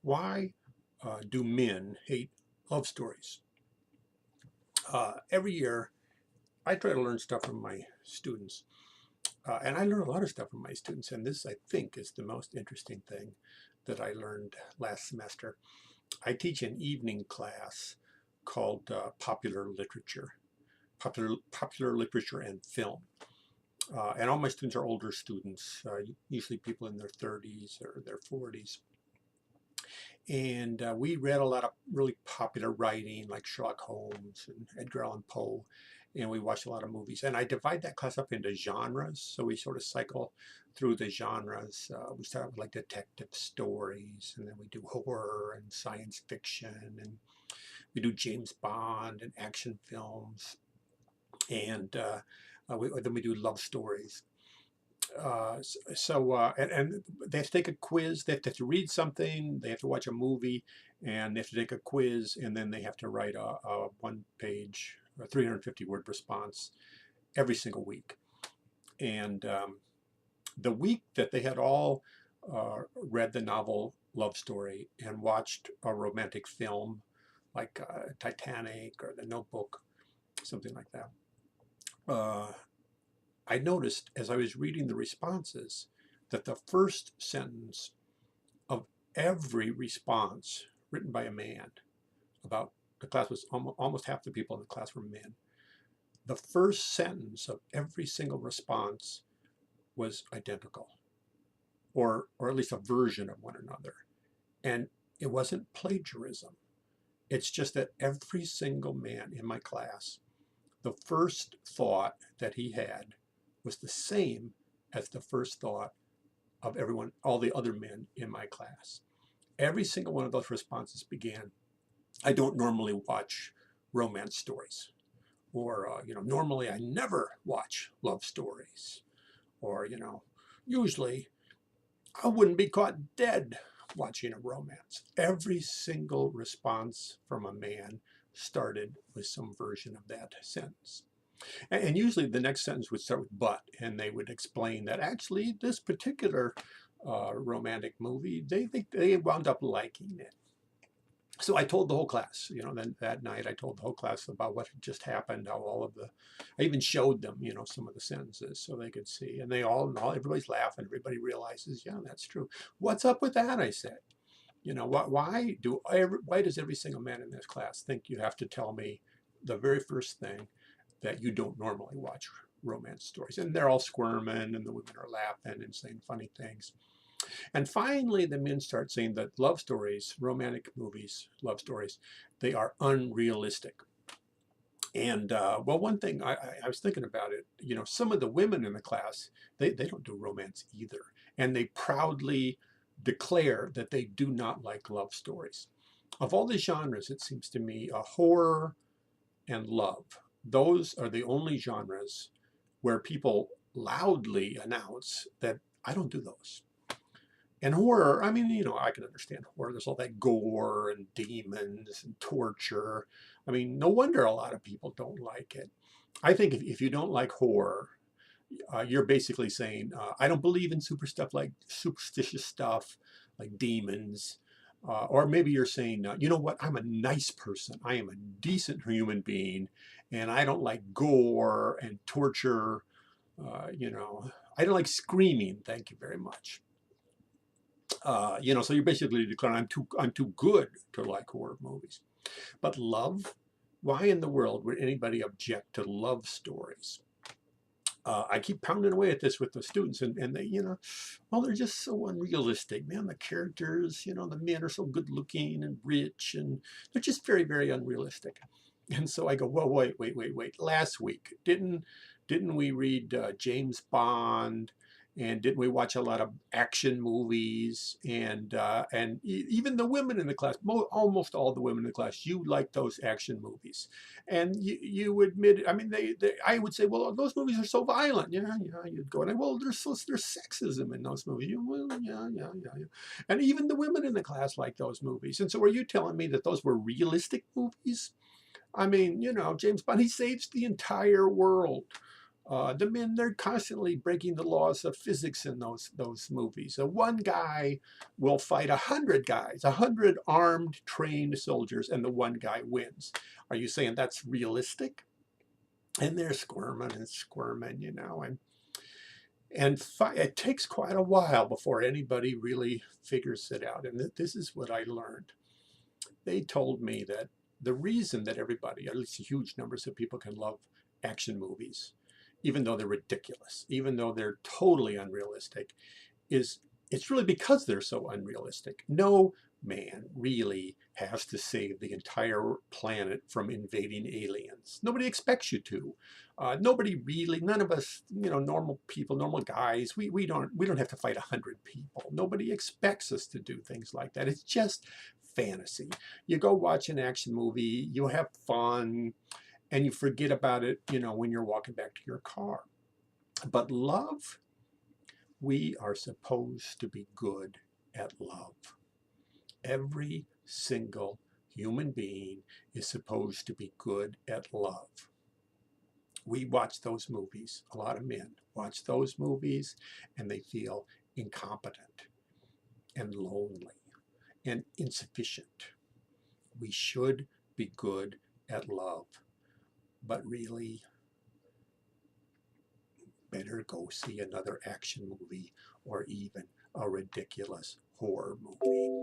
Why do men hate love stories? Every year, I try to learn stuff from my students. And I learn a lot of stuff from my students. And this, I think, is the most interesting thing that I learned last semester. I teach an evening class called popular literature and film. And all my students are older students, usually people in their 30s or their 40s. And we read a lot of really popular writing like Sherlock Holmes and Edgar Allan Poe. And we watched a lot of movies. And I divide that class up into genres. So we sort of cycle through the genres. We start with like detective stories, and then we do horror and science fiction, and we do James Bond and action films. And then we do love stories. And they have to take a quiz. They have to read something. They have to watch a movie, and they have to take a quiz, and then they have to write a one-page, 350-word response every single week. And the week that they had all read the novel Love Story and watched a romantic film like Titanic or The Notebook, something like that. I noticed as I was reading the responses that the first sentence of every response written by a man, about the class was almost half the people in the class were men. The first sentence of every single response was identical, or at least a version of one another. And it wasn't plagiarism. It's just that every single man in my class, the first thought that he had was the same as the first thought of everyone, all the other men in my class. Every single one of those responses began, I don't normally watch romance stories. Or, normally I never watch love stories. Or, usually I wouldn't be caught dead watching a romance. Every single response from a man started with some version of that sentence. And usually the next sentence would start with but, and they would explain that actually this particular romantic movie, they wound up liking it. So I told the whole class, then that night I told the whole class about what had just happened, how I even showed them, some of the sentences so they could see. And everybody's laughing, everybody realizes, yeah, that's true. What's up with that, I said. Why does every single man in this class think you have to tell me the very first thing that you don't normally watch romance stories? And they're all squirming, and the women are laughing and saying funny things. And finally, the men start saying that love stories, romantic movies, love stories, they are unrealistic. And one thing I was thinking about it, some of the women in the class, they don't do romance either. And they proudly declare that they do not like love stories. Of all the genres, it seems to me, horror and love, those are the only genres where people loudly announce that I don't do those. And horror, I mean, I can understand horror. There's all that gore and demons and torture. I mean, no wonder a lot of people don't like it. I think if you don't like horror, you're basically saying, I don't believe in superstitious stuff like demons. Or maybe you're saying, you know what, I'm a nice person. I am a decent human being, and I don't like gore and torture. I don't like screaming. Thank you very much. So you're basically declaring I'm too good to like horror movies. But love, why in the world would anybody object to love stories? I keep pounding away at this with the students, and they, they're just so unrealistic, man. The characters, the men are so good looking and rich, and they're just very, very unrealistic. And so I go, well, wait. Last week, didn't we read James Bond? And didn't we watch a lot of action movies? And even the women in the class, almost all the women in the class, you like those action movies, and you admit, I mean, I would say, well, those movies are so violent. Yeah, you'd go, well, there's sexism in those movies. Well, yeah. And even the women in the class like those movies. And so, are you telling me that those were realistic movies? I mean, James Bond, he saves the entire world. The men, they're constantly breaking the laws of physics in those movies. One guy will fight 100 guys, 100 armed, trained soldiers, and the one guy wins. Are you saying that's realistic? And they're squirming and squirming, and it takes quite a while before anybody really figures it out. And this is what I learned. They told me that the reason that everybody, at least huge numbers of people, can love action movies, even though they're ridiculous, even though they're totally unrealistic, is it's really because they're so unrealistic. No man really has to save the entire planet from invading aliens. Nobody expects you to. Nobody really, none of us, normal people, normal guys, we don't have to fight 100 people. Nobody expects us to do things like that. It's just fantasy. You go watch an action movie, you have fun, and you forget about it, when you're walking back to your car. But love, we are supposed to be good at love. Every single human being is supposed to be good at love. We watch those movies. A lot of men watch those movies and they feel incompetent and lonely and insufficient. We should be good at love, but really, better go see another action movie or even a ridiculous horror movie.